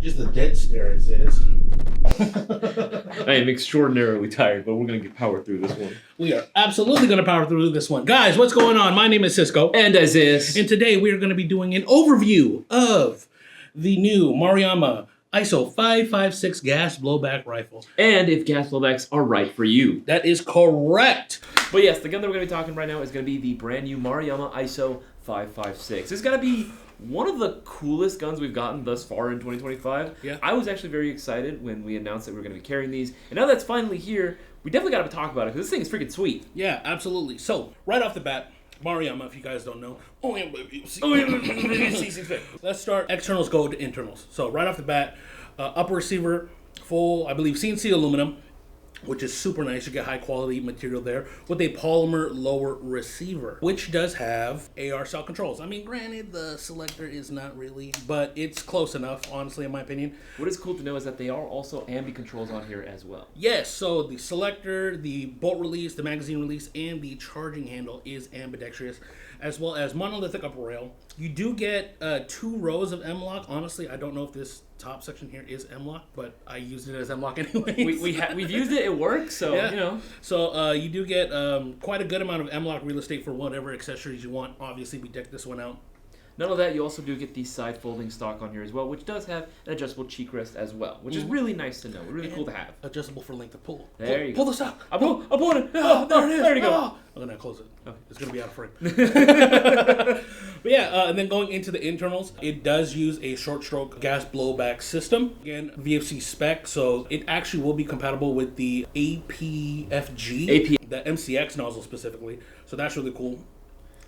Just a dead stare, it says. I am extraordinarily tired, but we're going to get power through this one. We are absolutely going to power through this one. Guys, what's going on? My name is Cisco. And Isaias. And today we are going to be doing an overview of the new Maruyama ISO556 gas blowback rifle. And if gas blowbacks are right for you. That is correct. But yes, the gun that we're going to be talking right now is going to be the brand new Maruyama ISO556. It's going to be one of the coolest guns we've gotten thus far in 2025. Yeah. I was actually very excited when we announced that we were going to be carrying these. And now that's finally here, we definitely got to talk about it because this thing is freaking sweet. Yeah, absolutely. So, right off the bat, Maruyama, if you guys don't know. Let's start. Externals go to internals. So, right off the bat, upper receiver, full, I believe, CNC aluminum, which is super nice. You get high quality material there with a polymer lower receiver, which does have AR style controls. I mean, granted, the selector is not really, but it's close enough, honestly, in my opinion. What is cool to know is that they are also ambi controls on here as well. Yes, so the selector, the bolt release, the magazine release, and the charging handle is ambidextrous, as well as monolithic upper rail. You do get 2 rows of M-LOK. Honestly, I don't know if this top section here is M-LOK, but I used it as M-LOK anyway. We've used it works, so, yeah. You know. So you do get quite a good amount of M-LOK real estate for whatever accessories you want. Obviously, we decked this one out. None of that, you also do get the side folding stock on here as well, which does have an adjustable cheek rest as well, which is really nice to know, really cool to have. Adjustable for length of pull. There you go. Pull the stock. I'm pulling it. Oh, there it is. There you go. Oh. I'm going to close it. Okay. It's going to be out of frame. But yeah, and then going into the internals, it does use a short stroke gas blowback system. Again, VFC spec, so it actually will be compatible with the APFG, the MCX nozzle specifically. So that's really cool.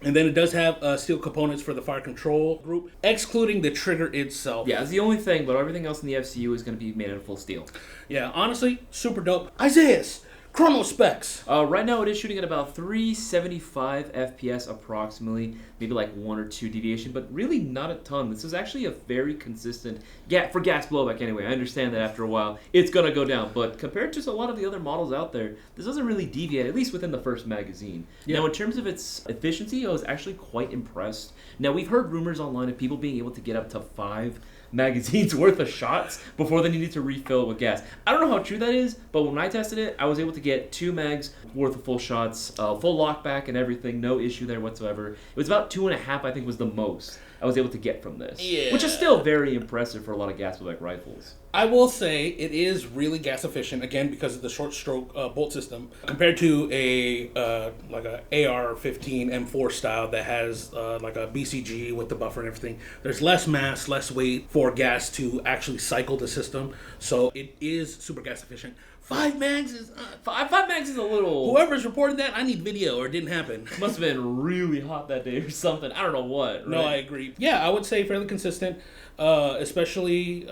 And then it does have steel components for the fire control group, excluding the trigger itself. Yeah, that's the only thing, but everything else in the FCU is going to be made out of full steel. Yeah, honestly, super dope. Isaias, chrono specs. Right now it is shooting at about 375 FPS approximately, maybe like 1 or 2 deviation, but really not a ton. This is actually a very consistent, for gas blowback anyway. I understand that after a while it's going to go down, but compared to a lot of the other models out there, this doesn't really deviate, at least within the first magazine. Yeah. Now in terms of its efficiency, I was actually quite impressed. Now we've heard rumors online of people being able to get up to 5 magazines worth of shots before they needed to refill it with gas. I don't know how true that is, but when I tested it, I was able to get 2 mags worth of full shots, full lockback and everything, no issue there whatsoever. It was about 2.5, I think, was the most I was able to get from this, which is still very impressive for a lot of gas blowback rifles. I will say it is really gas efficient, again, because of the short stroke bolt system, compared to a like a AR-15 M4 style that has like a BCG with the buffer and everything. There's less mass, less weight for gas to actually cycle the system, so it is super gas efficient. 5 mags is... Five mags is a little... Whoever's reported that, I need video, or it didn't happen. Must have been really hot that day or something. I don't know what. Right? No, I agree. Yeah, I would say fairly consistent, especially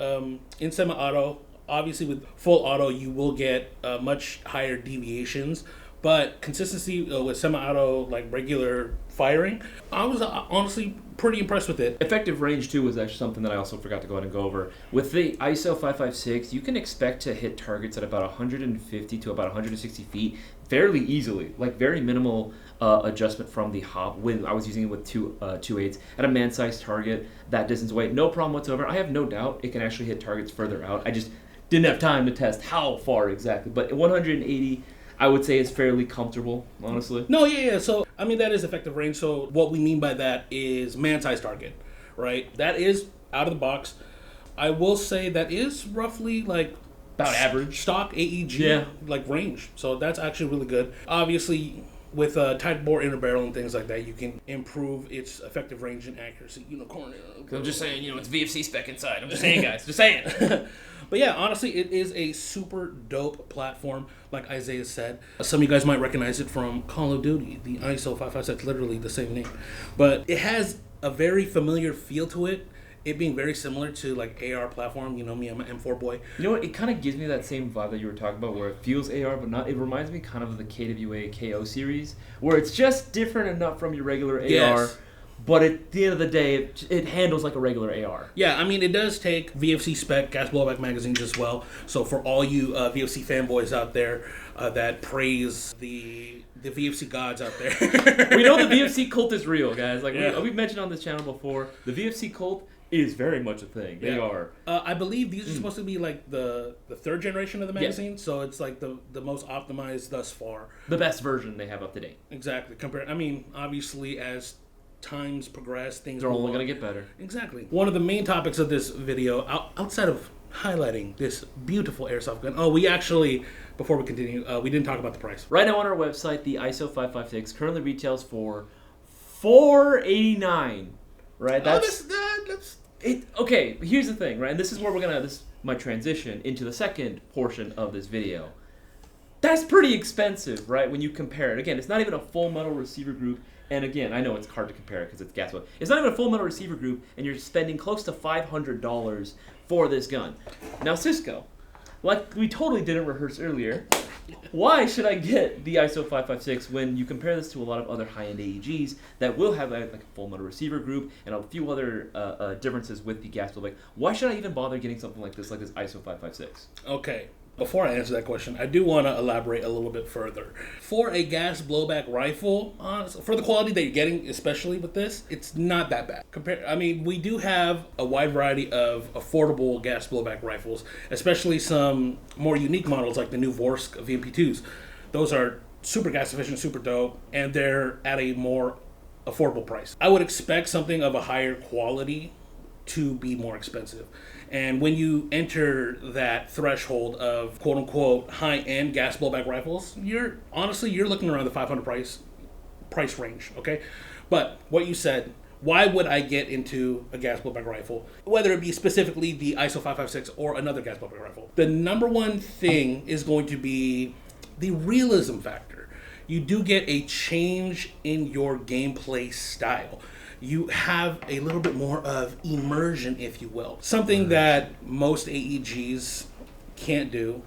in semi-auto. Obviously, with full auto, you will get much higher deviations, but consistency with semi-auto, like regular firing, I was honestly pretty impressed with it. Effective range, too, was actually something that I also forgot to go ahead and go over. With the ISO 556, you can expect to hit targets at about 150 to about 160 feet fairly easily, like very minimal adjustment from the hop. When I was using it with 2.8s at a man-sized target, that distance away, no problem whatsoever. I have no doubt it can actually hit targets further out. I just didn't have time to test how far exactly, but 180, I would say, is fairly comfortable, honestly. No, yeah. So, I mean, that is effective range. So, what we mean by that is man-sized target, right? That is out of the box. I will say that is roughly like about average stock AEG like range. So, that's actually really good. Obviously, with tight bore inner barrel and things like that, you can improve its effective range and accuracy. Unicorn. I'm just saying, it's VFC spec inside. I'm just saying, guys. Just saying. But yeah, honestly, it is a super dope platform, like Isaiah said. Some of you guys might recognize it from Call of Duty, the ISO556, literally the same name. But it has a very familiar feel to it, it being very similar to like AR platform. You know me, I'm an M4 boy. You know what? It kind of gives me that same vibe that you were talking about, where it feels AR, but not. It reminds me kind of the KWA KO series, where it's just different enough from your regular AR. But at the end of the day, it handles like a regular AR. Yeah, I mean, it does take VFC spec gas blowback magazines as well. So for all you VFC fanboys out there that praise the VFC gods out there. We know the VFC cult is real, guys. Like we've mentioned on this channel before, the VFC cult is very much a thing. They are. I believe these are supposed to be like the third generation of the magazine, so it's like the most optimized thus far. The best version they have up to date. Exactly. Obviously, as times progress, things are only going to get better. Exactly. One of the main topics of this video, outside of highlighting this beautiful airsoft gun, we actually, before we continue, we didn't talk about the price. Right now on our website, the ISO556 currently retails for $489. Right? That's it. Okay, here's the thing, right? And this is where this is my transition into the second portion of this video. That's pretty expensive, right? When you compare it. Again, it's not even a full metal receiver group. And again, I know it's hard to compare it because it's gas. It's not even a full metal receiver group, and you're spending close to $500 for this gun. Now, Cisco, like we totally didn't rehearse earlier, why should I get the ISO556 when you compare this to a lot of other high-end AEGs that will have like a full metal receiver group and a few other differences with the gas blowback? Why should I even bother getting something like this ISO556? Okay. Before I answer that question, I do want to elaborate a little bit further. For a gas blowback rifle, for the quality that you're getting, especially with this, it's not that bad. We do have a wide variety of affordable gas blowback rifles, especially some more unique models like the new Vorsk VMP2s. Those are super gas efficient, super dope, and they're at a more affordable price. I would expect something of a higher quality to be more expensive. And when you enter that threshold of quote-unquote high-end gas blowback rifles, you're looking around the $500 price range, okay? But what you said, why would I get into a gas blowback rifle, whether it be specifically the ISO556 or another gas blowback rifle? The number one thing is going to be the realism factor. You do get a change in your gameplay style. You have a little bit more of immersion, if you will. Something that most AEGs can't do,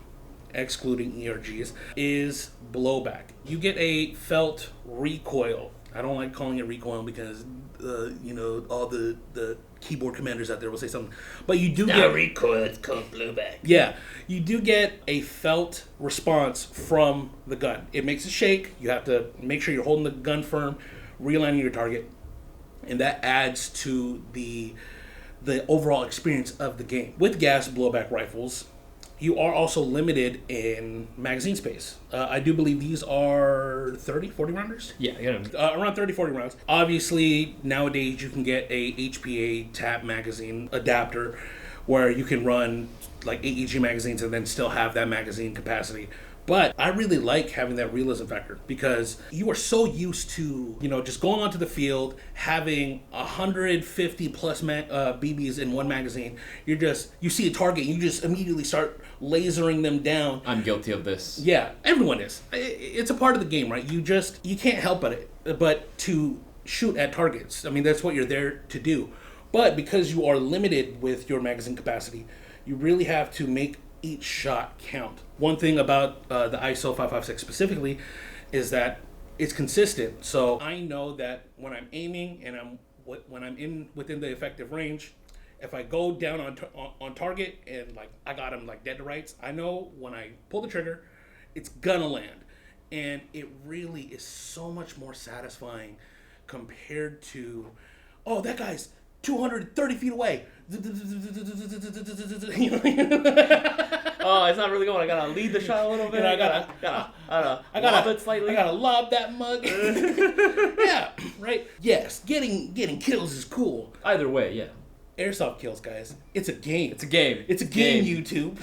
excluding ERGs, is blowback. You get a felt recoil. I don't like calling it recoil because, all the keyboard commanders out there will say something. But you do get recoil, it's called blowback. Yeah, you do get a felt response from the gun. It makes it shake. You have to make sure you're holding the gun firm, realigning your target. And that adds to the overall experience of the game. With gas blowback rifles, you are also limited in magazine space. I do believe these are 30, 40 rounders? Yeah. Around 30, 40 rounds. Obviously, nowadays you can get a HPA tap magazine adapter where you can run like AEG magazines and then still have that magazine capacity. But I really like having that realism factor because you are so used to, just going onto the field, having 150 plus BBs in one magazine. You see a target, and you just immediately start lasering them down. I'm guilty of this. Yeah, everyone is. It's a part of the game, right? You can't help but to shoot at targets. That's what you're there to do. But because you are limited with your magazine capacity, you really have to make each shot count. One thing about the ISO556 specifically is that it's consistent. So I know that when I'm aiming and when I'm within the effective range, if I go down on target and I got him dead to rights, I know when I pull the trigger, it's gonna land, and it really is so much more satisfying compared to, that guy's 230 feet away. Oh, it's not really going. I gotta lead the shot a little bit. I gotta lob it slightly. I gotta lob that mug. Yeah, right. Yes, getting kills is cool. Either way, yeah. Airsoft kills, guys. It's a game. It's a game. It's a game. YouTube.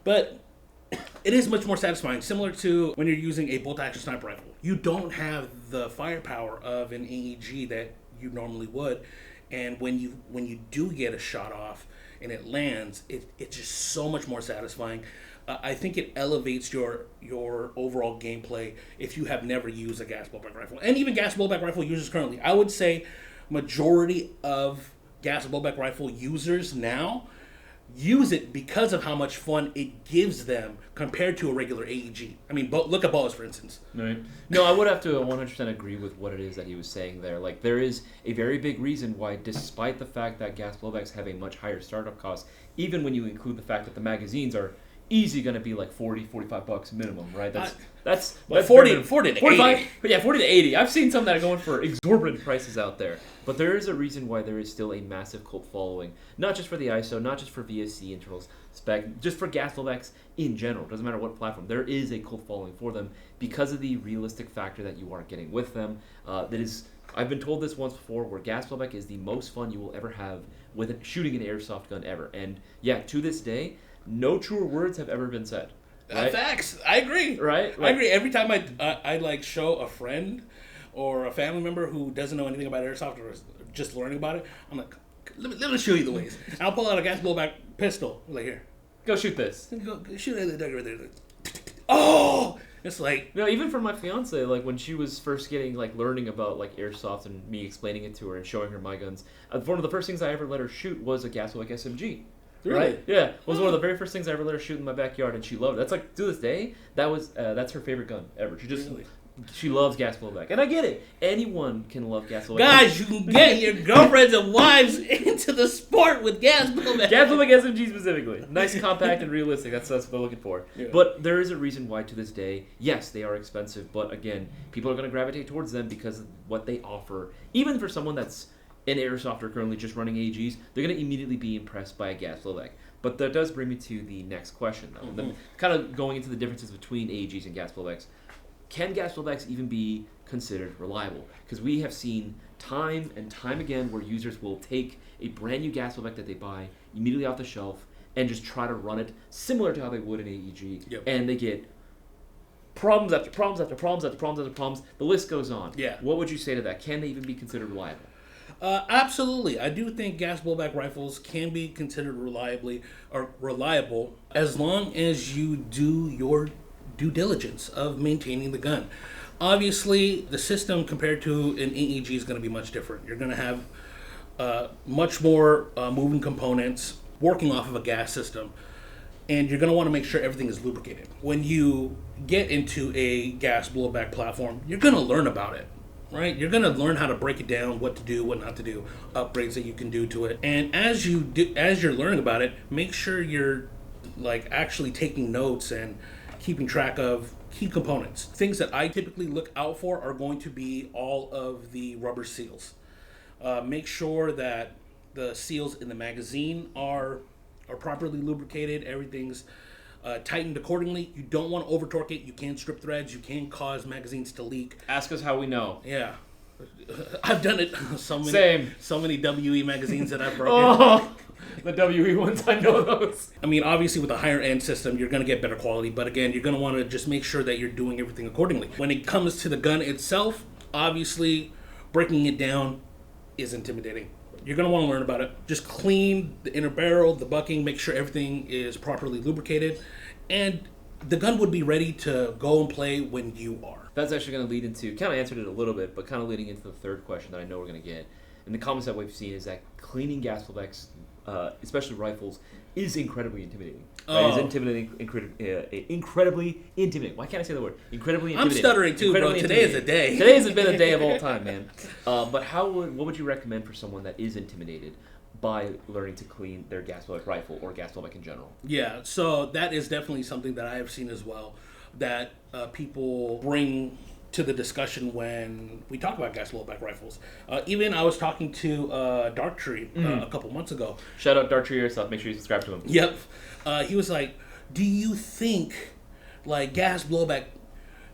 But it is much more satisfying, similar to when you're using a bolt-action sniper rifle. You don't have the firepower of an AEG that you normally would, and when you do get a shot off and it lands, it's just so much more satisfying. I think it elevates your overall gameplay if you have never used a gas blowback rifle. And even gas blowback rifle users currently, I would say majority of gas blowback rifle users now use it because of how much fun it gives them compared to a regular AEG. Look at Boas, for instance. Right. No, I would have to 100% agree with what it is that he was saying there. There is a very big reason why, despite the fact that gas blowbacks have a much higher startup cost, even when you include the fact that the magazines are easy going to be like $40-$45 minimum, right? That's 40 to 45, 80. But yeah, 40 to 80. I've seen some that are going for exorbitant prices out there. But there is a reason why there is still a massive cult following, not just for the ISO, not just for VFC internals spec, just for gas blowbacks in general. Doesn't matter what platform. There is a cult following for them because of the realistic factor that you are getting with them. I've been told this once before, where gas blowback is the most fun you will ever have with shooting an airsoft gun ever. And yeah, to this day, no truer words have ever been said. Right? Facts. I agree. Right? I agree. Every time I like show a friend or a family member who doesn't know anything about airsoft or just learning about it, I'm like, let me show you the ways. And I'll pull out a gas blowback pistol. I'm like, here, go shoot this. Go shoot it right there. Oh, it's like, even for my fiance, like when she was first getting like learning about like airsoft and me explaining it to her and showing her my guns, one of the first things I ever let her shoot was a gas blowback SMG. Really? Right? Yeah, it was one of the very first things I ever let her shoot in my backyard, and she loved it. That's like, to this day, that's her favorite gun ever. She loves gas blowback, and I get it. Anyone can love gas blowback. Guys, you can get your girlfriends and wives into the sport with gas blowback. Gas blowback SMG specifically. Nice, compact, and realistic. That's what they're looking for. Yeah. But there is a reason why, to this day, yes, they are expensive, but again, people are going to gravitate towards them because of what they offer. Even for someone that's an airsofter currently just running AEGs, they're going to immediately be impressed by a gas blowback. But that does bring me to the next question, though. Mm-hmm. Kind of going into the differences between AEGs and gas blowbacks. Can gas blowbacks even be considered reliable? Because we have seen time and time again where users will take a brand new gas blowback that they buy immediately off the shelf and just try to run it similar to how they would an AEG. Yep. And and they get problems after problems after problems after problems after problems. The list goes on. Yeah. What would you say to that? Can they even be considered reliable? Absolutely. I do think gas blowback rifles can be considered reliable as long as you do your due diligence of maintaining the gun. Obviously, the system compared to an AEG is going to be much different. You're going to have much more moving components working off of a gas system, and you're going to want to make sure everything is lubricated. When you get into a gas blowback platform, you're going to learn about it. Right, you're gonna learn how to break it down, what to do, what not to do, upgrades that you can do to it, and as you're learning about it, make sure you're like actually taking notes and keeping track of key components. Things that I typically look out for are going to be all of the rubber seals. Make sure that the seals in the magazine are properly lubricated. Everything's tightened accordingly. You don't want to over torque it. You can strip threads. You can cause magazines to leak. Ask us how we know. Yeah, I've done it. So many WE magazines that I've broken. Oh, the WE ones, I know those. I mean, obviously with a higher end system, you're going to get better quality, but again, you're going to want to just make sure that you're doing everything accordingly. When it comes to the gun itself, obviously breaking it down is intimidating. You're going to want to learn about it. Just clean the inner barrel, the bucking, make sure everything is properly lubricated, and the gun would be ready to go and play when you are. That's actually going to lead into, kind of answered it a little bit, but kind of leading into the third question that I know we're going to get. And the comments that we've seen is that cleaning gas blowbacks, especially rifles, is incredibly intimidating. Right? It's incredibly intimidating. Why can't I say the word? Incredibly intimidating. I'm stuttering too, bro. Today is a day. Today has been a day of all time, man. But what would you recommend for someone that is intimidated by learning to clean their gas blowback rifle or gas blowback in general? Yeah, so that is definitely something that I have seen as well, that people bring to the discussion when we talk about gas blowback rifles. Even I was talking to Darktree a couple months ago. Shout out Darktree Airsoft. Make sure you subscribe to him. Yep. He was like, do you think like gas blowback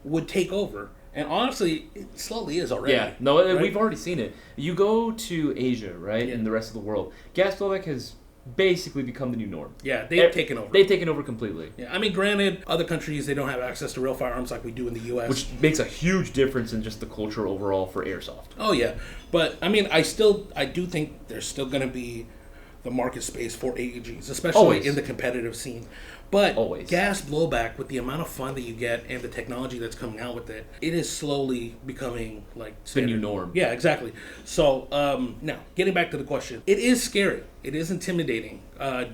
would take over? And honestly, it slowly is already. Yeah, no, right? We've already seen it. You go to Asia, right, and the rest of the world, gas blowback has basically become the new norm. Yeah, they've taken over. They've taken over completely. Yeah, I mean, granted, other countries, they don't have access to real firearms like we do in the U.S. Which makes a huge difference in just the culture overall for airsoft. Oh, yeah. But, I mean, I do think there's still going to be the market space for AEGs, especially in the competitive scene. But gas blowback, with the amount of fun that you get and the technology that's coming out with it, it is slowly becoming like standard. The new norm. Yeah, exactly. So now, getting back to the question, it is scary. It is intimidating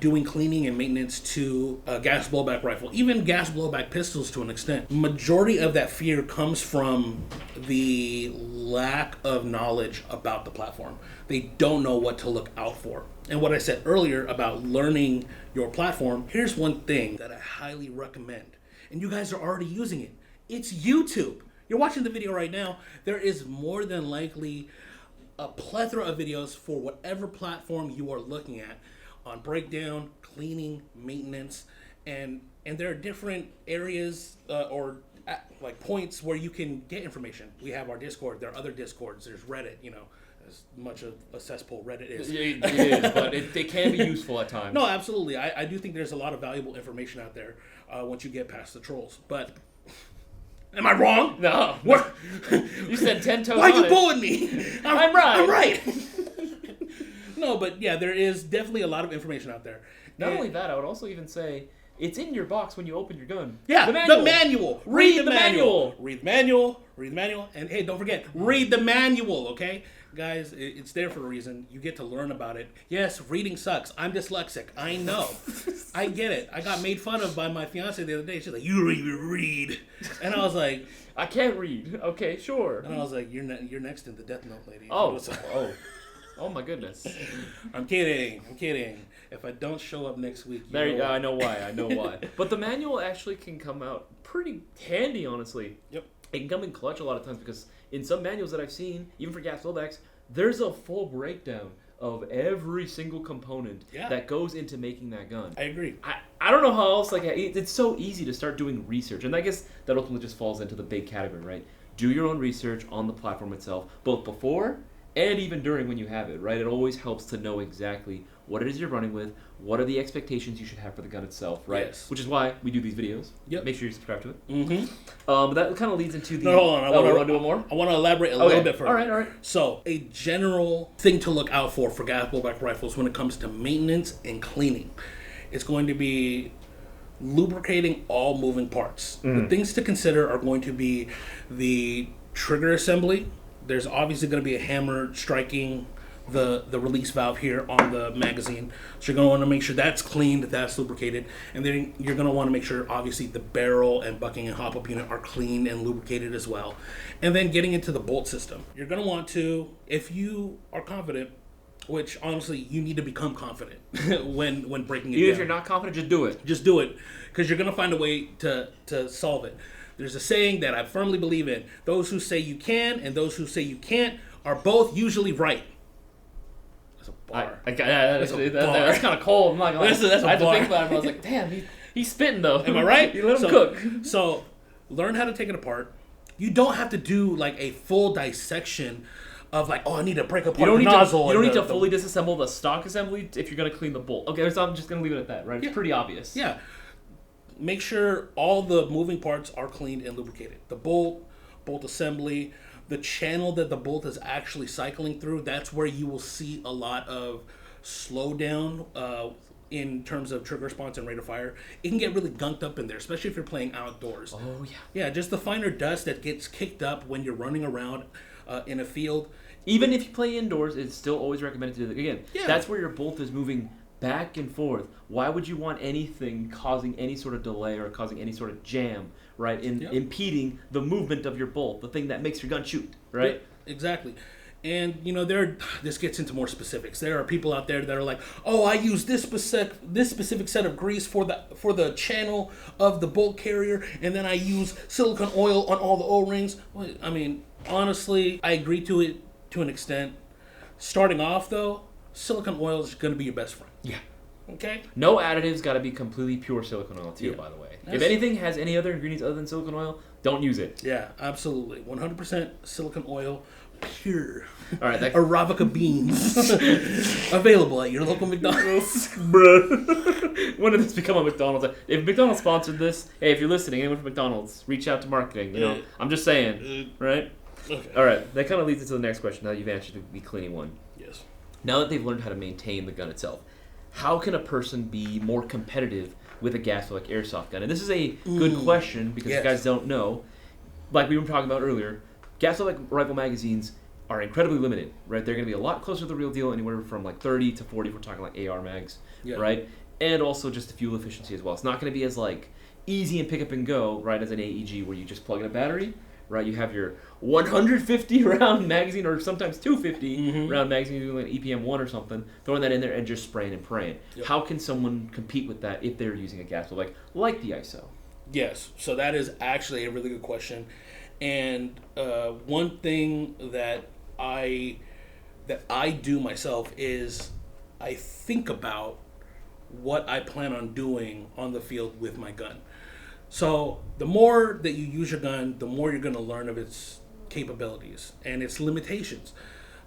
doing cleaning and maintenance to a gas blowback rifle, even gas blowback pistols to an extent. Majority of that fear comes from the lack of knowledge about the platform. They don't know what to look out for. And what I said earlier about learning your platform, here's one thing that I highly recommend. And you guys are already using it. It's YouTube. You're watching the video right now. There is more than likely a plethora of videos for whatever platform you are looking at on breakdown, cleaning, maintenance, and there are different areas or like points where you can get information. We have our Discord. There are other Discords. There's Reddit. As much of a cesspool Reddit is. It is, but it can be useful at times. No, absolutely. I do think there's a lot of valuable information out there once you get past the trolls. But am I wrong? No. What? You said 10 toes. Why are you bullying me? I'm right. I'm right. No, but yeah, there is definitely a lot of information out there. Not only that, I would also even say it's in your box when you open your gun. Yeah, the manual. Read the manual. Read the manual. Read the manual. And hey, don't forget, read the manual, okay? Guys, it's there for a reason. You get to learn about it. Yes, reading sucks. I'm dyslexic. I know. I get it. I got made fun of by my fiance the other day. She's like, you don't even read. And I was like, I can't read. Okay, sure. And I was like, you're next in the Death Note, lady. Oh my goodness. I'm kidding. If I don't show up next week, there you go. I know why. But the manual actually can come out pretty handy, honestly. Yep. It can come in clutch a lot of times because in some manuals that I've seen, even for gas blowbacks, there's a full breakdown of every single component that goes into making that gun. I agree. I don't know how else, it's so easy to start doing research. And I guess that ultimately just falls into the big category, right? Do your own research on the platform itself, both before and even during when you have it, right? It always helps to know exactly what it is you're running with, what are the expectations you should have for the gun itself, right? Yes. Which is why we do these videos. Yep. Make sure you subscribe to it. Mm-hmm. But that kind of leads into the... No, hold on. I want to do it more? I want to elaborate a little bit further. All right. So, a general thing to look out for gas blowback rifles when it comes to maintenance and cleaning, it's going to be lubricating all moving parts. The things to consider are going to be the trigger assembly. There's obviously going to be a hammer striking the release valve here on the magazine. So you're going to want to make sure that's cleaned, that's lubricated. And then you're going to want to make sure, obviously, the barrel and bucking and hop-up unit are clean and lubricated as well. And then getting into the bolt system. You're going to want to, if you are confident, which honestly, you need to become confident when breaking it Even down. if you're not confident, just do it. Just do it, because you're going to find a way to solve it. There's a saying that I firmly believe in. Those who say you can and those who say you can't are both usually right. That's a bar. That's kind of cold. I'm not gonna lie. That's a I had to bar. think about it, but I was like, damn, he's spitting though. Am I right? You let him cook. So learn how to take it apart. You don't have to do like a full dissection of like, I need to break apart the nozzle. You don't need to fully disassemble the stock assembly if you're going to clean the bolt. Okay, so I'm just going to leave it at that, right? It's pretty obvious. Yeah. Make sure all the moving parts are cleaned and lubricated. The bolt assembly, the channel that the bolt is actually cycling through, that's where you will see a lot of slowdown in terms of trigger response and rate of fire. It can get really gunked up in there, especially if you're playing outdoors. Oh, yeah. Yeah, just the finer dust that gets kicked up when you're running around in a field. Even if you play indoors, it's still always recommended to do that. Again, Yeah. that's where your bolt is moving back and forth. Why would you want anything causing any sort of delay or causing any sort of jam, right, impeding the movement of your bolt, the thing that makes your gun shoot, right? Yeah, exactly. And, this gets into more specifics. There are people out there that are like, I use this specific set of grease for the channel of the bolt carrier, and then I use silicone oil on all the O-rings. Well, I mean, honestly, I agree to it to an extent. Starting off, though, silicone oil is going to be your best friend. Yeah. Okay? No additives, got to be completely pure silicone oil, too, by the way. If anything has any other ingredients other than silicone oil, don't use it. Yeah, absolutely. 100% silicone oil, pure. All right, Arabica beans. Available at your local McDonald's. Bruh. When did this become a McDonald's? If McDonald's sponsored this, hey, if you're listening, anyone from McDonald's, reach out to marketing. I'm just saying, right? Okay. All right, that kind of leads into the next question. Now you've answered the cleaning one. Yes. Now that they've learned how to maintain the gun itself, how can a person be more competitive with a gas-like airsoft gun? And this is a good question because you guys don't know. Like we were talking about earlier, gas-like rifle magazines are incredibly limited, right? They're going to be a lot closer to the real deal, anywhere from like 30 to 40 if we're talking like AR mags, right? And also just the fuel efficiency as well. It's not going to be as like easy and pick up and go, right, as an AEG where you just plug in a battery, right? You have your 150 round magazine, or sometimes 250 round magazine, doing like EPM 1 or something, throwing that in there and just spraying and praying. Yep. How can someone compete with that if they're using a gas blowback like the ISO? Yes, so that is actually a really good question. And one thing that I do myself is I think about what I plan on doing on the field with my gun. So the more that you use your gun, the more you're going to learn of its capabilities and its limitations.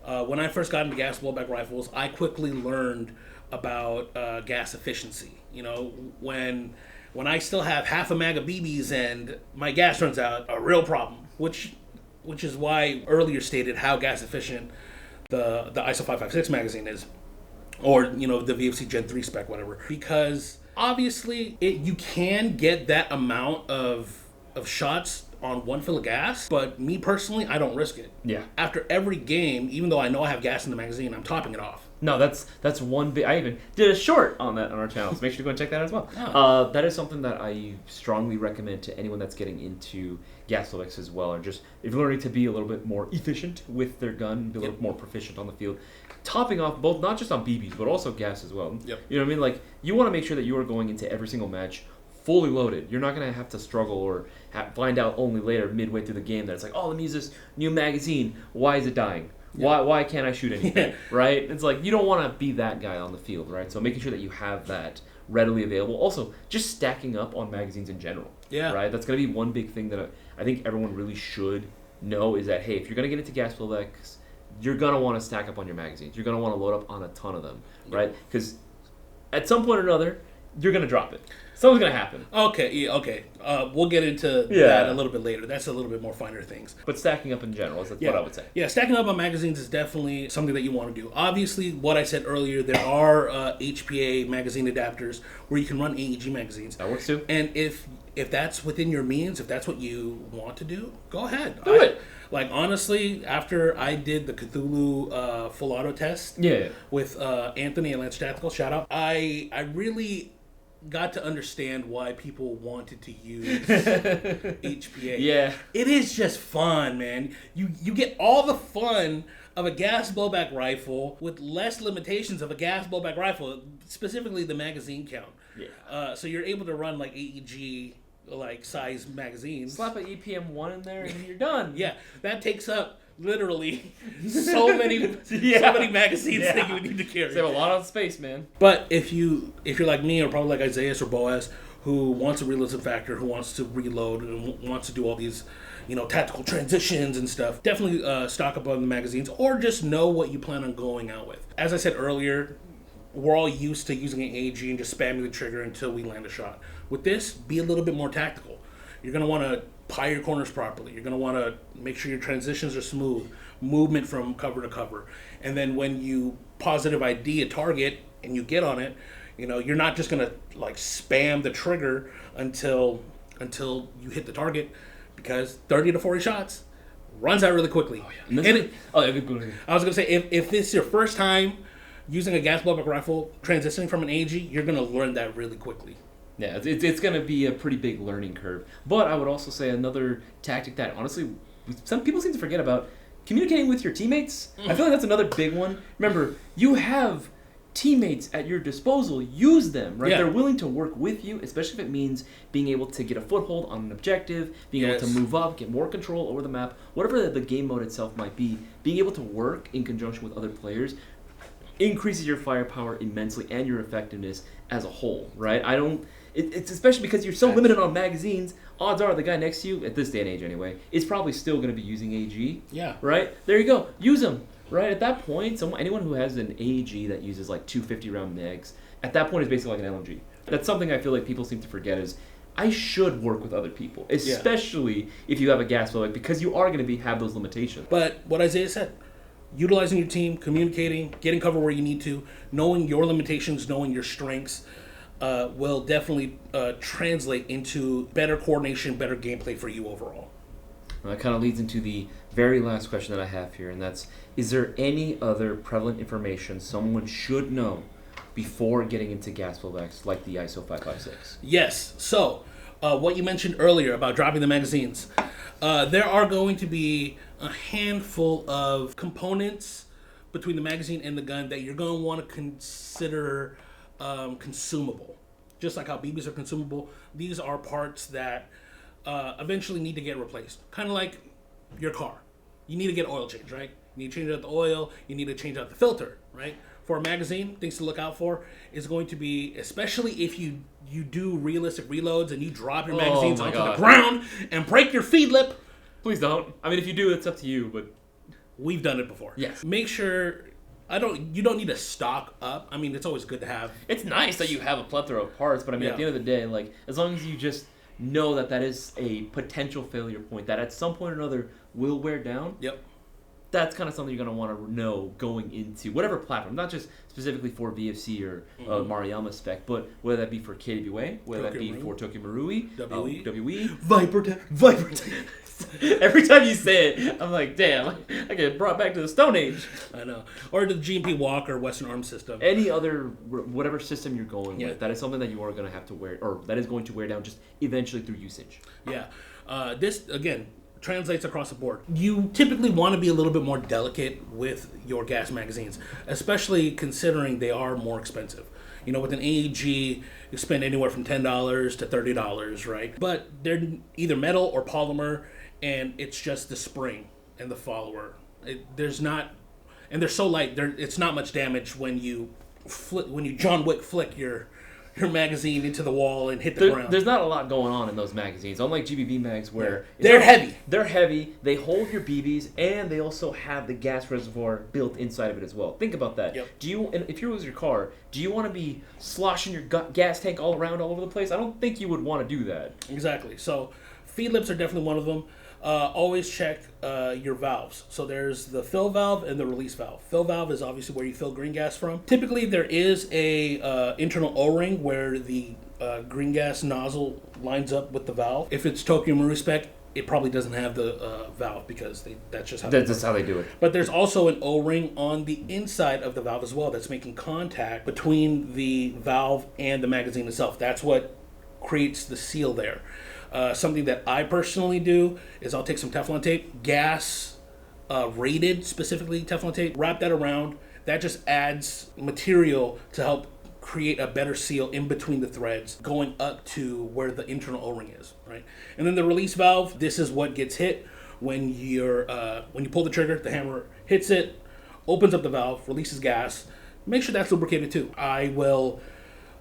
When I first got into gas blowback rifles, I quickly learned about gas efficiency. You know, when I still have half a mag of BBs and my gas runs out, a real problem, which is why earlier stated how gas efficient the ISO556 magazine is, or, you know, the VFC Gen 3 spec, whatever. Because obviously you can get that amount of shots on one fill of gas, but me personally, I don't risk it. Yeah. After every game, even though I know I have gas in the magazine, I'm topping it off. No, that's one big. I even did a short on that on our channel, so make sure to go and check that out as well. Oh. That is something that I strongly recommend to anyone that's getting into gas blowbacks as well, or just if you're learning to be a little bit more efficient with their gun, be a little more proficient on the field, topping off both not just on BBs but also gas as well. Yep. You know what I mean? Like, you want to make sure that you are going into every single match fully loaded. You're not going to have to struggle or find out only later midway through the game that it's like, oh, let me use this new magazine. Why is it dying? Yeah. Why can't I shoot anything? Right? It's like, you don't want to be that guy on the field, right? So making sure that you have that readily available. Also, just stacking up on magazines in general. Yeah. Right? That's going to be one big thing that I think everyone really should know, is that, hey, if you're going to get into gas blowbacks, you're going to want to stack up on your magazines. You're going to want to load up on a ton of them, right? Because at some point or another, you're going to drop it. Something's going to happen. Okay. We'll get into that a little bit later. That's a little bit more finer things. But stacking up in general is what I would say. Yeah, stacking up on magazines is definitely something that you want to do. Obviously, what I said earlier, there are HPA magazine adapters where you can run AEG magazines. That works too. And if that's within your means, if that's what you want to do, go ahead. Do it. Like, honestly, after I did the Cthulhu full auto test with Anthony and Lance Tactical, shout out, I really got to understand why people wanted to use HPA. Yeah. It is just fun, man. You get all the fun of a gas blowback rifle with less limitations of a gas blowback rifle, specifically the magazine count. Yeah. So you're able to run like AEG like size magazines. Slap an EPM 1 in there and you're done. Yeah. That takes up literally so many magazines that you would need to carry. Save a lot of space, man. But if you're like me, or probably like Isaias or Boaz, who wants a realism factor, who wants to reload and wants to do all these, you know, tactical transitions and stuff, definitely stock up on the magazines, or just know what you plan on going out with. As I said earlier, we're all used to using an AEG and just spamming the trigger until we land a shot. With this, be a little bit more tactical. You're going to want to pie your corners properly. You're going to want to make sure your transitions are smooth, movement from cover to cover. And then when you positive ID a target and you get on it, you know, you're not just going to like spam the trigger until you hit the target, because 30 to 40 shots runs out really quickly. Oh, yeah. I was going to say, if it's your first time using a gas blowback rifle, transitioning from an AG, you're going to learn that really quickly. Yeah, it's going to be a pretty big learning curve. But I would also say another tactic that, honestly, some people seem to forget about, communicating with your teammates. I feel like that's another big one. Remember, you have teammates at your disposal. Use them, right? Yeah. They're willing to work with you, especially if it means being able to get a foothold on an objective, being able to move up, get more control over the map, whatever the game mode itself might be. Being able to work in conjunction with other players increases your firepower immensely and your effectiveness as a whole, right? It's especially because you're so limited on magazines. Odds are the guy next to you, at this day and age anyway, is probably still going to be using AG. Yeah. Right? There you go. Use them. Right? At that point, anyone who has an AEG that uses like 250 round mags, at that point is basically like an LMG. That's something I feel like people seem to forget, is I should work with other people, especially if you have a gas blowback, because you are going to have those limitations. But what Isaiah said, utilizing your team, communicating, getting cover where you need to, knowing your limitations, knowing your strengths, will definitely translate into better coordination, better gameplay for you overall. Well, that kind of leads into the very last question that I have here, and that's, is there any other prevalent information someone should know before getting into gas blowbacks like the ISO556? Yes. So, what you mentioned earlier about dropping the magazines. There are going to be a handful of components between the magazine and the gun that you're going to want to consider consumable. Just like how BBs are consumable, these are parts that eventually need to get replaced. Kind of like your car. You need to get oil change, right? You need to change out the oil. You need to change out the filter, right? For a magazine, things to look out for is going to be, especially if you do realistic reloads and you drop your magazines onto the ground and break your feed lip. Please don't. I mean, if you do, it's up to you, but we've done it before. Yes. Make sure you don't need to stock up. I mean, it's always good to have. It's nice that you have a plethora of parts, but I mean, at the end of the day, like, as long as you just know that is a potential failure point that at some point or another will wear down. Yep. That's kind of something you're going to want to know going into whatever platform, not just specifically for VFC or Maruyama spec, but whether that be for KWA, whether that be for Tokyo Marui, WE, Viper. Every time you say it, I'm like, damn, I get brought back to the Stone Age. I know. Or the GMP Walker Western Arms system. Any other, whatever system you're going with, that is something that you are going to have to wear, or that is going to wear down just eventually through usage. Yeah. This, again, translates across the board. You typically want to be a little bit more delicate with your gas magazines, especially considering they are more expensive. You know, with an AEG, you spend anywhere from $10 to $30, right? But they're either metal or polymer, and it's just the spring and the follower. There's not, and they're so light. It's not much damage when you John Wick flick your magazine into the wall and hit the ground. There's not a lot going on in those magazines, unlike GBB mags where they're heavy. They're heavy. They hold your BBs, and they also have the gas reservoir built inside of it as well. Think about that. Yep. If you was your car, do you want to be sloshing your gas tank all around all over the place? I don't think you would want to do that. Exactly. So feed lips are definitely one of them. Always check your valves. So there's the fill valve and the release valve. Fill valve is obviously where you fill green gas from. Typically there is a internal O-ring where the green gas nozzle lines up with the valve. If it's Tokyo Marui spec, it probably doesn't have the valve because that's just how they do it. But there's also an O-ring on the inside of the valve as well that's making contact between the valve and the magazine itself. That's what creates the seal there. Something that I personally do is I'll take some Teflon tape, gas rated specifically Teflon tape, wrap that around. That just adds material to help create a better seal in between the threads going up to where the internal O-ring is, right? And then the release valve, this is what gets hit when you pull the trigger, the hammer hits it, opens up the valve, releases gas. Make sure that's lubricated too. I will,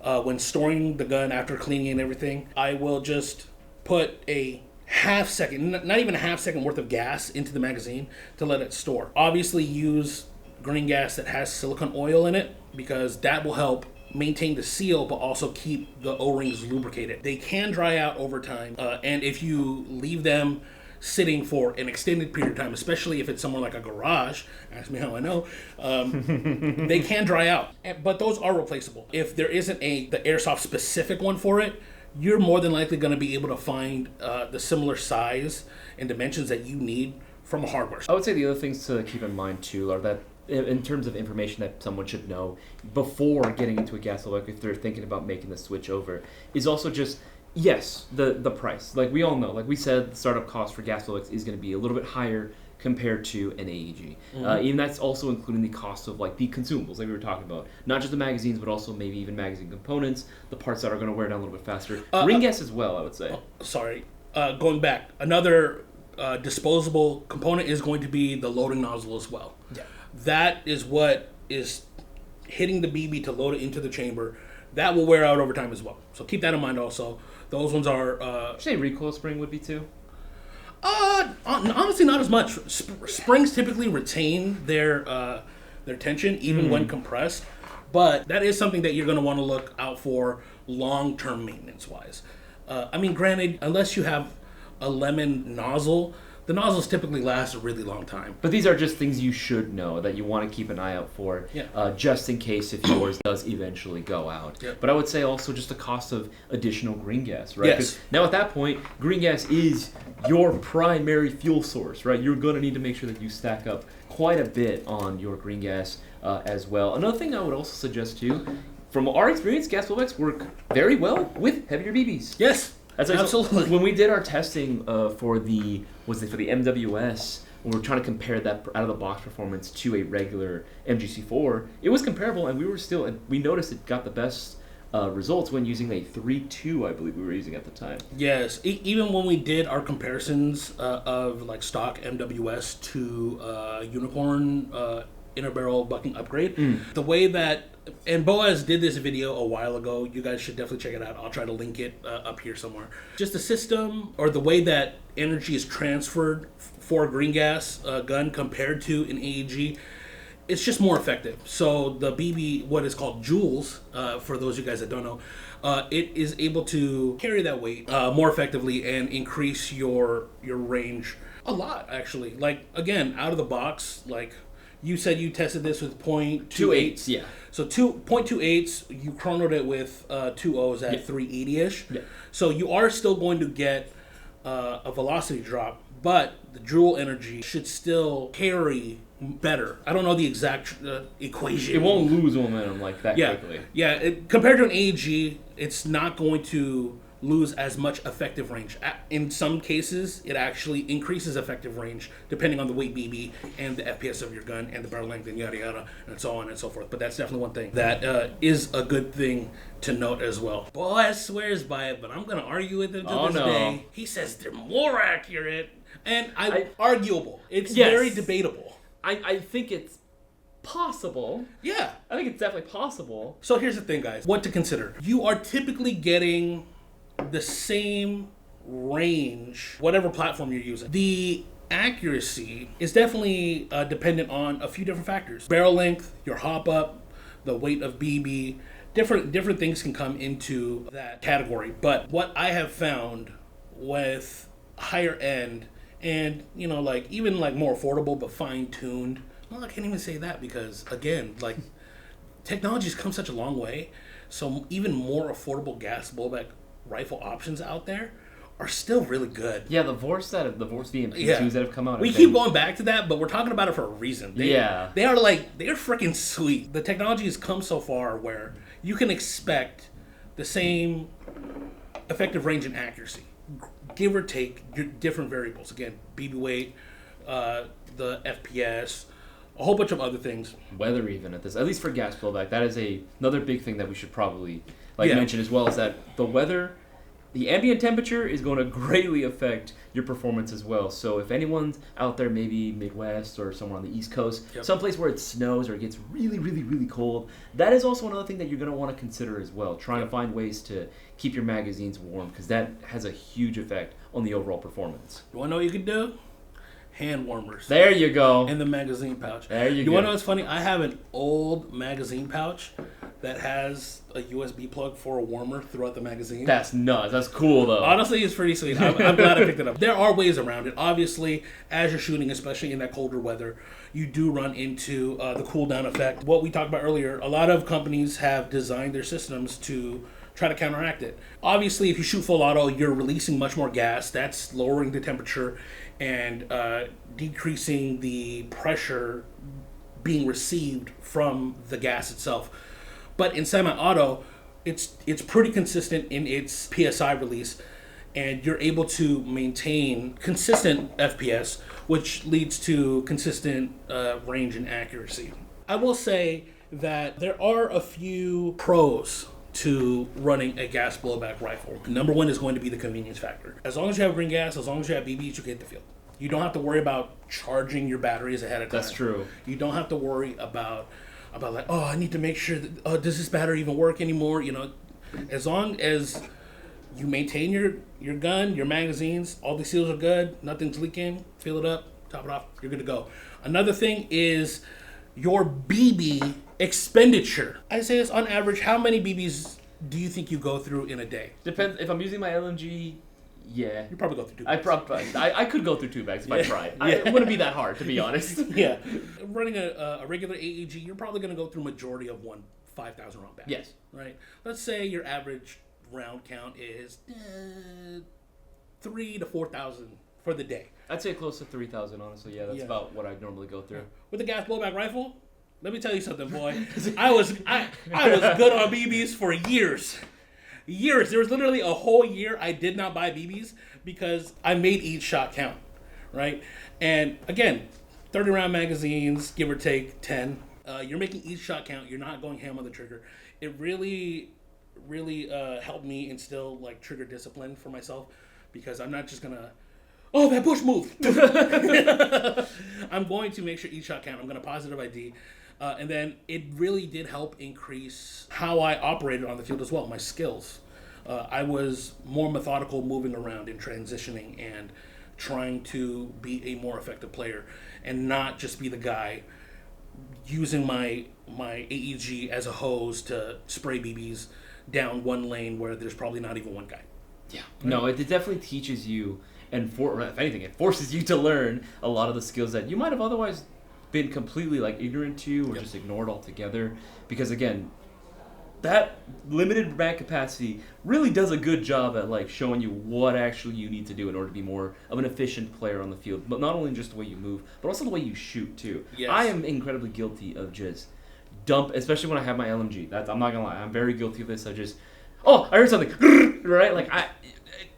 when storing the gun after cleaning and everything, I will just put a half second, not even a half second worth of gas into the magazine to let it store. Obviously use green gas that has silicone oil in it because that will help maintain the seal but also keep the O-rings lubricated. They can dry out over time, and if you leave them sitting for an extended period of time, especially if it's somewhere like a garage, ask me how I know, they can dry out. But those are replaceable. If there isn't the Airsoft specific one for it, you're more than likely going to be able to find the similar size and dimensions that you need from a hardware store. I would say the other things to keep in mind too are that in terms of information that someone should know before getting into a gas blowback, if they're thinking about making the switch over, is also just, yes, the price. Like we all know, like we said, the startup cost for gas blowbacks is going to be a little bit higher compared to an AEG. Even that's also including the cost of like the consumables like we were talking about. Not just the magazines, but also maybe even magazine components, the parts that are going to wear down a little bit faster. Ring gas as well, I would say. Going back, another disposable component is going to be the loading nozzle as well. Yeah. That is what is hitting the BB to load it into the chamber. That will wear out over time as well. So keep that in mind also. Those ones are... Would you say recoil spring would be too? Honestly, not as much. Springs typically retain their tension even when compressed, but that is something that you're going to want to look out for long-term maintenance-wise. I mean, granted, unless you have a lemon nozzle, the nozzles typically last a really long time. But these are just things you should know that you want to keep an eye out for, just in case if yours does eventually go out. Yep. But I would say also just the cost of additional green gas, right? Yes. Now at that point, green gas is your primary fuel source, right? You're going to need to make sure that you stack up quite a bit on your green gas as well. Another thing I would also suggest too, from our experience, gas blowbacks work very well with heavier BBs. Yes. Absolutely. When we did our testing for the MWS, when we were trying to compare that out of the box performance to a regular MGC4, it was comparable, and we noticed it got the best results when using a 3.2, I believe we were using at the time. Yes, even when we did our comparisons of like stock MWS to Unicorn inner barrel bucking upgrade, the way that, and Boaz did this video a while ago, you guys should definitely check it out. I'll try to link it up here somewhere. Just the system, or the way that energy is transferred for a green gas gun compared to an AEG, it's just more effective. So the BB, what is called joules, for those of you guys that don't know, it is able to carry that weight more effectively and increase your range a lot, actually. Like, again, out of the box, like you said, you tested this with 0.28. Yeah. So 0.28s, you chronoed it with 2 O's at 380-ish. Yeah. So you are still going to get a velocity drop, but the joule energy should still carry better. I don't know the exact equation. It won't lose momentum like that quickly. Yeah, compared to an AEG, it's not going to lose as much effective range. In some cases, it actually increases effective range depending on the weight BB and the FPS of your gun and the barrel length and yada yada and so on and so forth. But that's definitely one thing that is a good thing to note as well. Boaz swears by it, but I'm going to argue with him to this day. He says they're more accurate, and arguable. It's very debatable. I think it's possible. Yeah. I think it's definitely possible. So here's the thing, guys. What to consider. You are typically getting the same range, whatever platform you're using. The accuracy is definitely dependent on a few different factors. Barrel length, your hop up, the weight of BB, different things can come into that category. But what I have found with higher end and, you know, like even like more affordable but fine-tuned, well, I can't even say that because, again, like technology's come such a long way. So even more affordable gas blowback rifle options out there are still really good. Yeah, the Vorse VMP2s that have come out. We keep going back to that, but we're talking about it for a reason. They're freaking sweet. The technology has come so far where you can expect the same effective range and accuracy, give or take different variables. Again, BB weight, the FPS, a whole bunch of other things. Weather even at least for gas blowback, that is another big thing that we should probably mention as well, is that the weather, the ambient temperature is going to greatly affect your performance as well. So if anyone's out there, maybe Midwest or somewhere on the East Coast, someplace where it snows or it gets really, really, really cold, that is also another thing that you're going to want to consider as well. Trying to find ways to keep your magazines warm, because that has a huge effect on the overall performance. You want to know what you can do? Hand warmers. There you go. In the magazine pouch. There you go. You want to know what's funny? I have an old magazine pouch that has a USB plug for a warmer throughout the magazine. That's nuts. That's cool, though. Honestly, it's pretty sweet. I'm glad I picked it up. There are ways around it. Obviously, as you're shooting, especially in that colder weather, you do run into the cool down effect. What we talked about earlier, a lot of companies have designed their systems to try to counteract it. Obviously, if you shoot full auto, you're releasing much more gas. That's lowering the temperature and decreasing the pressure being received from the gas itself. But in semi-auto, it's pretty consistent in its PSI release, and you're able to maintain consistent FPS, which leads to consistent range and accuracy. I will say that there are a few pros to running a gas blowback rifle. Number one is going to be the convenience factor. As long as you have green gas, as long as you have BBs, you can hit the field. You don't have to worry about charging your batteries ahead of time. That's true. You don't have to worry about like, oh, I need to make sure that, does this battery even work anymore? You know, as long as you maintain your gun, your magazines, all the seals are good, nothing's leaking, fill it up, top it off, you're good to go. Another thing is your BB expenditure. Isaias, on average, how many BBs do you think you go through in a day? Depends. If I'm using my LMG, yeah. You probably go through 2 bags. I could go through 2 bags if I tried. It wouldn't be that hard, to be honest. Yeah. Running a regular AEG, you're probably going to go through majority of one 5,000 round bag. Yes. Right? Let's say your average round count is 3,000 to 4,000 for the day. I'd say close to 3,000, honestly. Yeah, that's about what I'd normally go through. With a gas blowback rifle, let me tell you something, boy. I was good on BBs for years. years. There was literally a whole year I did not buy BBs because I made each shot count, right? And again, 30-round magazines, give or take 10. You're making each shot count. You're not going ham on the trigger. It really helped me instill like trigger discipline for myself because I'm not just gonna, oh, that push move. I'm going to make sure each shot count. I'm gonna positive ID. And then it really did help increase how I operated on the field as well, my skills. I was more methodical moving around and transitioning and trying to be a more effective player and not just be the guy using my AEG as a hose to spray BBs down one lane where there's probably not even one guy. Yeah. No, it definitely teaches you, and if anything, it forces you to learn a lot of the skills that you might have otherwise been completely like ignorant to or just ignored altogether. Because again, that limited mag capacity really does a good job at like showing you what actually you need to do in order to be more of an efficient player on the field. But not only just the way you move, but also the way you shoot too. Yes. I am incredibly guilty of just especially when I have my LMG. I'm not gonna lie, I'm very guilty of this. I heard something, right? Like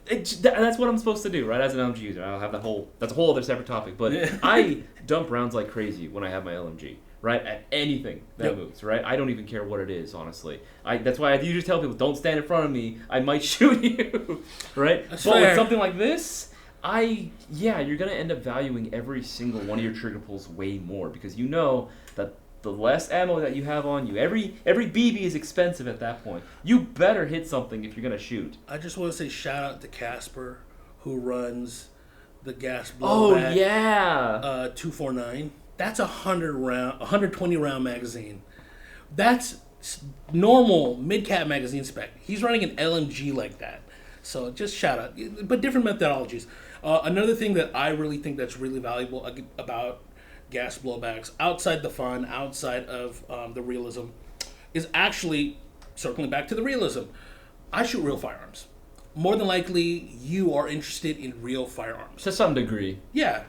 that's what I'm supposed to do, right? As an LMG user, I'll have that's a whole other separate topic. But I dump rounds like crazy when I have my LMG. Right, at anything that moves, right? I don't even care what it is, honestly. That's why I usually tell people, don't stand in front of me. I might shoot you, right? That's but fair. with something like this, you're going to end up valuing every single one of your trigger pulls way more because you know that the less ammo that you have on you, every BB is expensive at that point. You better hit something if you're going to shoot. I just want to say shout out to Casper, who runs the gas blowback. Oh, yeah. 249. That's 120 round magazine. That's normal mid-cap magazine spec. He's running an LMG like that. So just shout out. But different methodologies. Another thing that I really think that's really valuable about gas blowbacks, outside the fun, outside of the realism, is actually, circling back to the realism, I shoot real firearms. More than likely, you are interested in real firearms. To some degree. Yeah.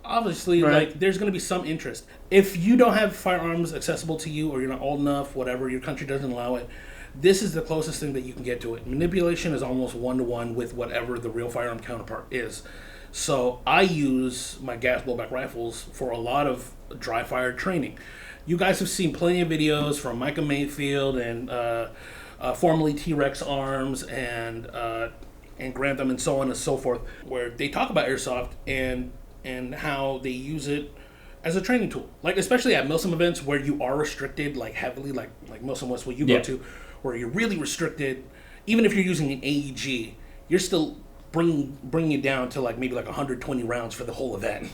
Obviously, right. Like, there's going to be some interest. If you don't have firearms accessible to you or you're not old enough, whatever, your country doesn't allow it, this is the closest thing that you can get to it. Manipulation is almost one-to-one with whatever the real firearm counterpart is. So I use my gas blowback rifles for a lot of dry fire training. You guys have seen plenty of videos from Micah Mayfield and formerly T-Rex Arms and Grantham and so on and so forth, where they talk about airsoft and how they use it as a training tool. Like, especially at Milsim events where you are restricted, like, heavily, like Milsim West, where you go to, where you're really restricted. Even if you're using an AEG, you're still bringing it down to, like, maybe, like, 120 rounds for the whole event,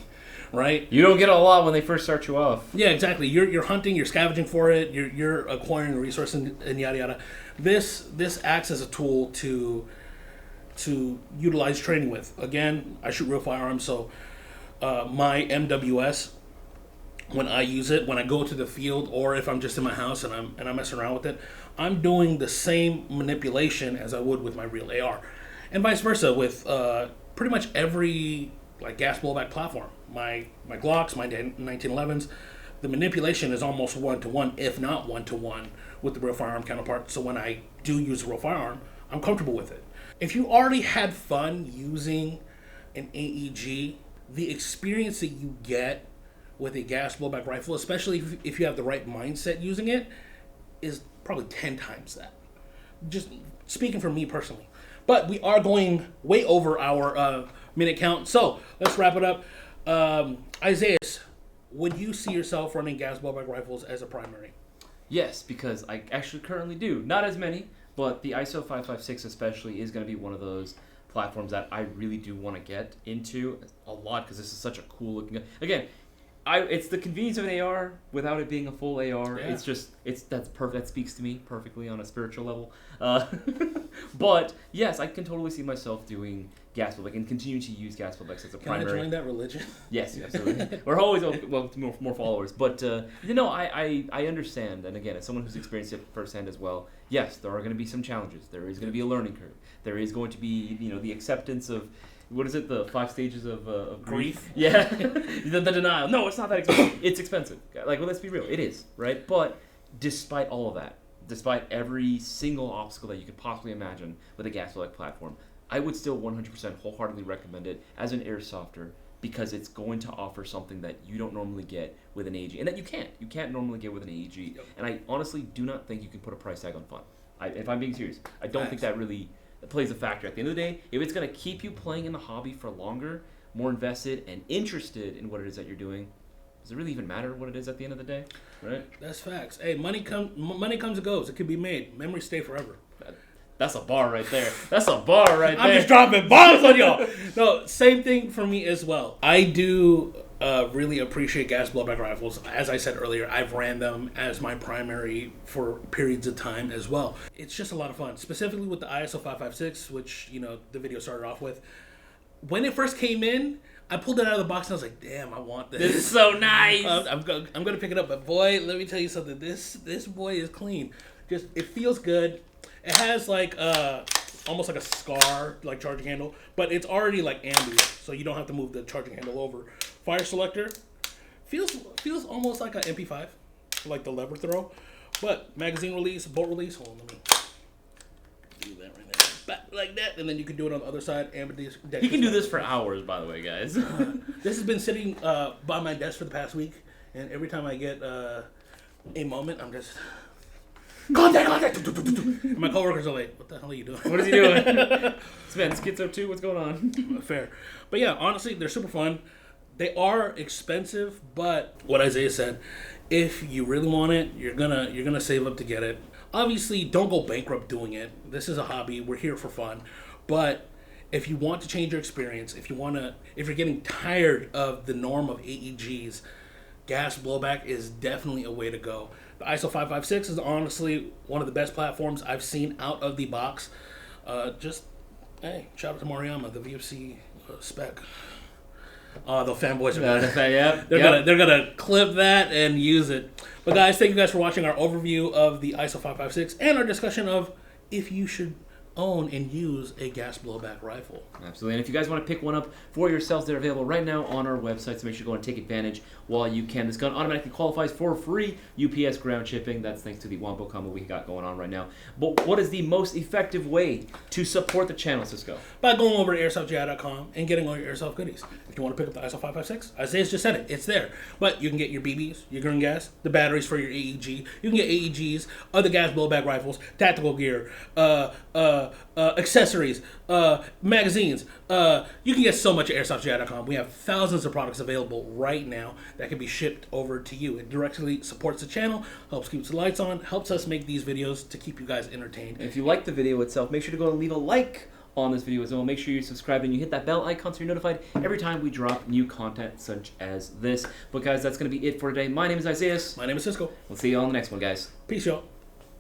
right? You don't get a lot when they first start you off. Yeah, exactly. You're hunting, you're scavenging for it, you're acquiring a resource and yada, yada. This acts as a tool to utilize training with. Again, I shoot real firearms, so my MWS, when I use it, when I go to the field, or if I'm just in my house and I'm messing around with it, I'm doing the same manipulation as I would with my real AR, and vice versa with pretty much every like gas blowback platform. My Glocks, my 1911s, the manipulation is almost one-to-one, if not one-to-one, with the real firearm counterpart. So when I do use a real firearm, I'm comfortable with it. If you already had fun using an AEG, the experience that you get with a gas blowback rifle, especially if you have the right mindset using it, is probably 10 times that. Just speaking for me personally. But we are going way over our minute count, so let's wrap it up. Isaias, would you see yourself running gas blowback rifles as a primary? Yes, because I actually currently do. Not as many, but the ISO556 especially is going to be one of those platforms that I really do want to get into a lot because this is such a cool looking gun. Again, it's the convenience of an AR without it being a full AR. Yeah. That's perfect. That speaks to me perfectly on a spiritual level. But yes, I can totally see myself doing gas blowback and continue to use gas blowbacks as a primary. Can I join that religion? Yes, absolutely. We're always well to more followers, but I understand. And again, as someone who's experienced it firsthand as well, yes, there are going to be some challenges. There is going to be a learning curve. There is going to be the acceptance of. What is it? The 5 stages of grief? Yeah. the denial. No, it's not that expensive. It's expensive. Like, well, let's be real. It is, right? But despite all of that, despite every single obstacle that you could possibly imagine with a gas blowback platform, I would still 100% wholeheartedly recommend it as an airsofter because it's going to offer something that you don't normally get with an AEG, and that you can't normally get with an AEG. Yep. And I honestly do not think you can put a price tag on fun. If I'm being serious, I don't think that really plays a factor. At the end of the day, if it's going to keep you playing in the hobby for longer, more invested and interested in what it is that you're doing, does it really even matter what it is at the end of the day? Right? That's facts. Hey, money comes and goes. It can be made. Memories stay forever. That's a bar right there. That's a bar right there. I'm just dropping bombs on y'all. No, same thing for me as well. I do really appreciate gas blowback rifles. As I said earlier, I've ran them as my primary for periods of time as well. It's just a lot of fun, specifically with the ISO556, which, you know, the video started off with. When it first came in, I pulled it out of the box and I was like, damn, I want this. This is so nice. I'm going to pick it up. But boy, let me tell you something. This boy is clean. Just, it feels good. It has like almost like a SCAR like charging handle, but it's already like ambient, so you don't have to move the charging handle over. Fire selector feels almost like an MP5, like the lever throw, but magazine release, bolt release. Hold on, let me do that right there, back like that, and then you can do it on the other side. He can do this for hours, by the way, guys. This has been sitting by my desk for the past week, and every time I get a moment, I'm just. Contact! And my coworkers are like, what the hell are you doing? What is he doing? This man's schizo too? What's going on? Fair. But yeah, honestly, they're super fun. They are expensive, but what Isaiah said, if you really want it, you're gonna save up to get it. Obviously, don't go bankrupt doing it. This is a hobby. We're here for fun. But if you want to change your experience, if you're getting tired of the norm of AEGs, gas blowback is definitely a way to go. The ISO556 is honestly one of the best platforms I've seen out of the box. Hey, shout out to Maruyama, the VFC spec. The fanboys are they're gonna clip that and use it. But guys, thank you guys for watching our overview of the ISO556 and our discussion of if you should own and use a gas blowback rifle. Absolutely. And if you guys want to pick one up for yourselves, they're available right now on our website, so make sure you go and take advantage while you can. This gun automatically qualifies for free UPS ground shipping. That's thanks to the Wombo combo we got going on right now. But what is the most effective way to support the channel, Cisco? By going over to airsoftgi.com and getting all your airsoft goodies. If you want to pick up the ISO556, Isaiah's just said it. It's there. But you can get your BBs, your green gas, the batteries for your AEG. You can get AEGs, other gas blowback rifles, tactical gear, accessories, magazines. You can get so much at airsoftgi.com. We have thousands of products available right now that can be shipped over to you. It directly supports the channel, helps keep the lights on, helps us make these videos to keep you guys entertained. And if you like the video itself, make sure to go and leave a like on this video as well. Make sure you subscribe and you hit that bell icon so you're notified every time we drop new content such as this. But guys, that's going to be it for today. My name is Isaias. My name is Cisco. We'll see you all in the next one, guys. Peace, y'all.